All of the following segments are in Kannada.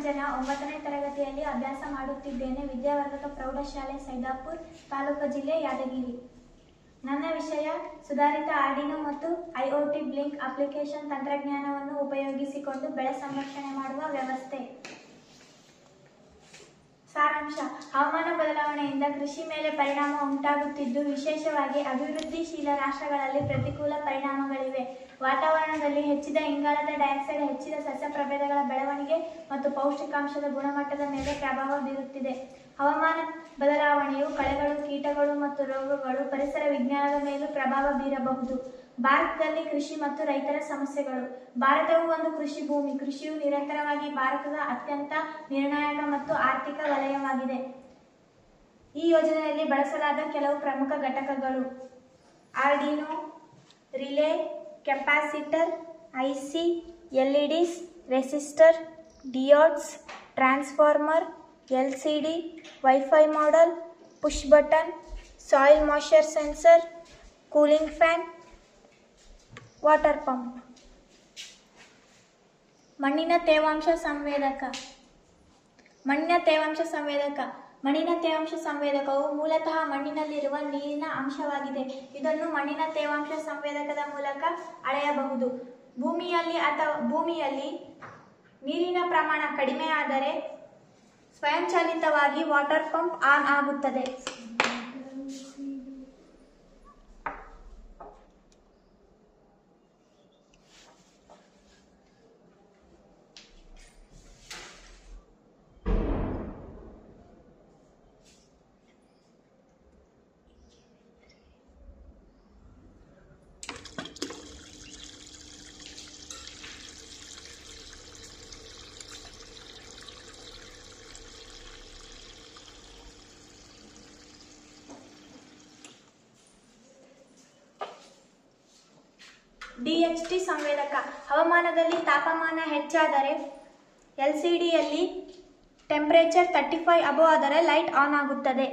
ಅಂಜನಾ 9ನೇ ತರಗತಿಯಲ್ಲಿ ಅಭ್ಯಾಸ ಮಾಡುತ್ತಿದ್ದೇನೆ. ವಿದ್ಯಾವರ್ಧಕ ಪ್ರೌಢಶಾಲೆ ಸೈದಾಪುರ, ತಾಲೂಕು ಜಿಲ್ಲೆ ಯಾದಗಿರಿ. ನನ್ನ ವಿಷಯ ಸುಧಾರಿತ ಆರ್ಡಿನೋ ಮತ್ತು ಐಒಟಿ ಬ್ಲಿಂಕ್ ಅಪ್ಲಿಕೇಶನ್ ತಂತ್ರಜ್ಞಾನವನ್ನು ಉಪಯೋಗಿಸಿಕೊಂಡು ಬೆಳೆ ಸಂರಕ್ಷಣೆ ಮಾಡುವ ವ್ಯವಸ್ಥೆ. ಸಾರಾಂಶ: ಹವಾಮಾನ ಬದಲಾವಣೆಯಿಂದ ಕೃಷಿ ಮೇಲೆ ಪರಿಣಾಮ ಉಂಟಾಗುತ್ತಿದ್ದು, ವಿಶೇಷವಾಗಿ ಅಭಿವೃದ್ಧಿಶೀಲ ರಾಷ್ಟ್ರಗಳಲ್ಲಿ ಪ್ರತಿಕೂಲ ಪರಿಣಾಮಗಳಿವೆ. ವಾತಾವರಣದಲ್ಲಿ ಹೆಚ್ಚಿದ ಇಂಗಾಲದ ಡೈಆಕ್ಸೈಡ್ ಹೆಚ್ಚಿದ ಸಸ್ಯ ಪ್ರಭೇದಗಳ ಬೆಳವಣಿಗೆ ಮತ್ತು ಪೌಷ್ಟಿಕಾಂಶದ ಗುಣಮಟ್ಟದ ಮೇಲೆ ಪ್ರಭಾವ ಬೀರುತ್ತಿದೆ. ಹವಾಮಾನ ಬದಲಾವಣೆಯು ಕಳೆಗಳು, ಕೀಟಗಳು ಮತ್ತು ರೋಗಗಳು, ಪರಿಸರ ವಿಜ್ಞಾನದ ಮೇಲೂ ಪ್ರಭಾವ ಬೀರಬಹುದು. ಭಾರತದಲ್ಲಿ ಕೃಷಿ ಮತ್ತು ರೈತರ ಸಮಸ್ಯೆಗಳು. ಭಾರತವು ಒಂದು ಕೃಷಿ ಭೂಮಿ. ಕೃಷಿಯು ನಿರಂತರವಾಗಿ ಭಾರತದ ಅತ್ಯಂತ ನಿರ್ಣಾಯಕ ಮತ್ತು ಆರ್ಥಿಕ ವಲಯವಾಗಿದೆ. ಈ ಯೋಜನೆಯಲ್ಲಿ ಬಳಸಲಾದ ಕೆಲವು ಪ್ರಮುಖ ಘಟಕಗಳು: Arduino, relay, capacitor, IC, LEDs, resistor, diodes, transformer, LCD, wifi model, push button, soil moisture sensor, cooling fan, water pump. ಮಣ್ಣಿನ ತೇವಾಂಶ ಸಂವೇದಕ. ಮಣ್ಣಿನ ತೇವಾಂಶ ಸಂವೇದಕವು ಮೂಲತಃ ಮಣ್ಣಿನಲ್ಲಿರುವ ನೀರಿನ ಅಂಶವಾಗಿದೆ. ಇದನ್ನು ಮಣ್ಣಿನ ತೇವಾಂಶ ಸಂವೇದಕದ ಮೂಲಕ ಅಳೆಯಬಹುದು. ಭೂಮಿಯಲ್ಲಿ ನೀರಿನ ಪ್ರಮಾಣ ಕಡಿಮೆಯಾದರೆ ಸ್ವಯಂಚಾಲಿತವಾಗಿ ವಾಟರ್ ಪಂಪ್ ಆನ್ ಆಗುತ್ತದೆ. ಡಿಎಚ್ಟಿ ಸಂವೇದಕ. ಹವಾಮಾನದಲ್ಲಿ ತಾಪಮಾನ ಹೆಚ್ಚಾದರೆ ಎಲ್ಸಿಡಿಯಲ್ಲಿ ಟೆಂಪರೇಚರ್ 35 ಅಬೋವ್ ಆದರೆ ಲೈಟ್ ಆನ್ ಆಗುತ್ತದೆ.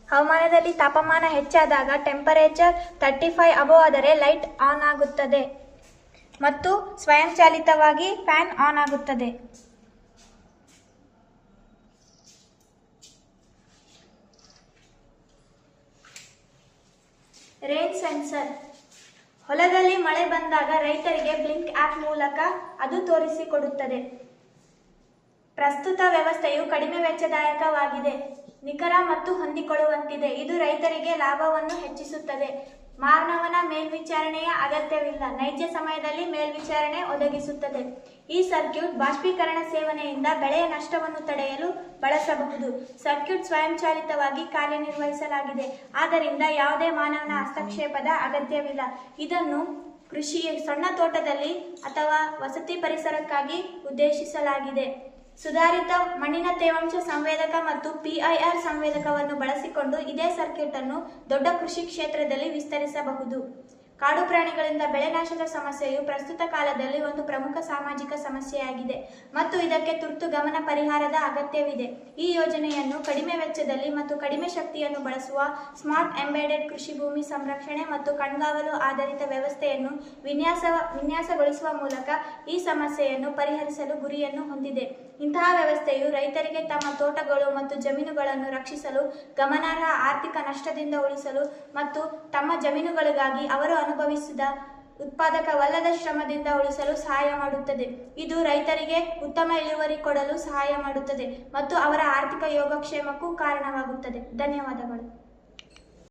ಹವಾಮಾನದಲ್ಲಿ ತಾಪಮಾನ ಹೆಚ್ಚಾದಾಗ ಟೆಂಪರೇಚರ್ 35 ಅಬೋವ್ ಆದರೆ ಲೈಟ್ ಆನ್ ಆಗುತ್ತದೆ ಮತ್ತು ಸ್ವಯಂಚಾಲಿತವಾಗಿ ಫ್ಯಾನ್ ಆನ್ ಆಗುತ್ತದೆ. Rain sensor. ಹೊಲದಲ್ಲಿ ಮಳೆ ಬಂದಾಗ ರೈತರಿಗೆ ಬ್ಲಿಂಕ್ ಆ್ಯಪ್ ಮೂಲಕ ಅದು ತೋರಿಸಿಕೊಡುತ್ತದೆ. ಪ್ರಸ್ತುತ ವ್ಯವಸ್ಥೆಯು ಕಡಿಮೆ ವೆಚ್ಚದಾಯಕವಾಗಿದೆ, ನಿಖರ ಮತ್ತು ಹೊಂದಿಕೊಳ್ಳುವಂತಿದೆ. ಇದು ರೈತರಿಗೆ ಲಾಭವನ್ನು ಹೆಚ್ಚಿಸುತ್ತದೆ. ಮಾನವನ ಮೇಲ್ವಿಚಾರಣೆಯ ಅಗತ್ಯವಿಲ್ಲ, ನೈಜ ಸಮಯದಲ್ಲಿ ಮೇಲ್ವಿಚಾರಣೆ ಒದಗಿಸುತ್ತದೆ. ಈ ಸರ್ಕ್ಯೂಟ್ ಬಾಷ್ಪೀಕರಣ ಸೇವನೆಯಿಂದ ಬೆಳೆಯ ನಷ್ಟವನ್ನು ತಡೆಯಲು ಬಳಸಬಹುದು. ಸರ್ಕ್ಯೂಟ್ ಸ್ವಯಂಚಾಲಿತವಾಗಿ ಕಾರ್ಯನಿರ್ವಹಿಸಲಾಗಿದೆ, ಆದ್ದರಿಂದ ಯಾವುದೇ ಮಾನವನ ಹಸ್ತಕ್ಷೇಪದ ಅಗತ್ಯವಿಲ್ಲ. ಇದನ್ನು ಕೃಷಿ, ಸಣ್ಣ ತೋಟದಲ್ಲಿ ಅಥವಾ ವಸತಿ ಪರಿಸರಕ್ಕಾಗಿ ಉದ್ದೇಶಿಸಲಾಗಿದೆ. ಸುಧಾರಿತ ಮಣ್ಣಿನ ತೇವಾಂಶ ಸಂವೇದಕ ಮತ್ತು PIR ಸಂವೇದಕವನ್ನು ಬಳಸಿಕೊಂಡು ಇದೇ ಸರ್ಕ್ಯೂಟ್ ಅನ್ನು ದೊಡ್ಡ ಕೃಷಿ ಕ್ಷೇತ್ರದಲ್ಲಿ ವಿಸ್ತರಿಸಬಹುದು. ಕಾಡು ಪ್ರಾಣಿಗಳಿಂದ ಬೆಳೆ ನಾಶದ ಸಮಸ್ಯೆಯು ಪ್ರಸ್ತುತ ಕಾಲದಲ್ಲಿ ಒಂದು ಪ್ರಮುಖ ಸಾಮಾಜಿಕ ಸಮಸ್ಯೆಯಾಗಿದೆ ಮತ್ತು ಇದಕ್ಕೆ ತುರ್ತು ಗಮನ ಪರಿಹಾರದ ಅಗತ್ಯವಿದೆ. ಈ ಯೋಜನೆಯನ್ನು ಕಡಿಮೆ ವೆಚ್ಚದಲ್ಲಿ ಮತ್ತು ಕಡಿಮೆ ಶಕ್ತಿಯನ್ನು ಬಳಸುವ ಸ್ಮಾರ್ಟ್ ಎಂಬೆಡೆಡ್ ಕೃಷಿ ಭೂಮಿ ಸಂರಕ್ಷಣೆ ಮತ್ತು ಕಣ್ಗಾವಲು ಆಧಾರಿತ ವ್ಯವಸ್ಥೆಯನ್ನು ವಿನ್ಯಾಸಗೊಳಿಸುವ ಮೂಲಕ ಈ ಸಮಸ್ಯೆಯನ್ನು ಪರಿಹರಿಸಲು ಗುರಿಯನ್ನು ಹೊಂದಿದೆ. ಇಂತಹ ವ್ಯವಸ್ಥೆಯು ರೈತರಿಗೆ ತಮ್ಮ ತೋಟಗಳು ಮತ್ತು ಜಮೀನುಗಳನ್ನು ರಕ್ಷಿಸಲು, ಗಮನಾರ್ಹ ಆರ್ಥಿಕ ನಷ್ಟದಿಂದ ಉಳಿಸಲು ಮತ್ತು ತಮ್ಮ ಜಮೀನುಗಳಿಗಾಗಿ ಅವರು ಅನುಭವಿಸಿದ ಉತ್ಪಾದಕವಲ್ಲದ ಶ್ರಮದಿಂದ ಉಳಿಸಲು ಸಹಾಯ ಮಾಡುತ್ತದೆ. ಇದು ರೈತರಿಗೆ ಉತ್ತಮ ಇಳುವರಿ ಕೊಡಲು ಸಹಾಯ ಮಾಡುತ್ತದೆ ಮತ್ತು ಅವರ ಆರ್ಥಿಕ ಯೋಗಕ್ಷೇಮಕ್ಕೂ ಕಾರಣವಾಗುತ್ತದೆ. ಧನ್ಯವಾದಗಳು.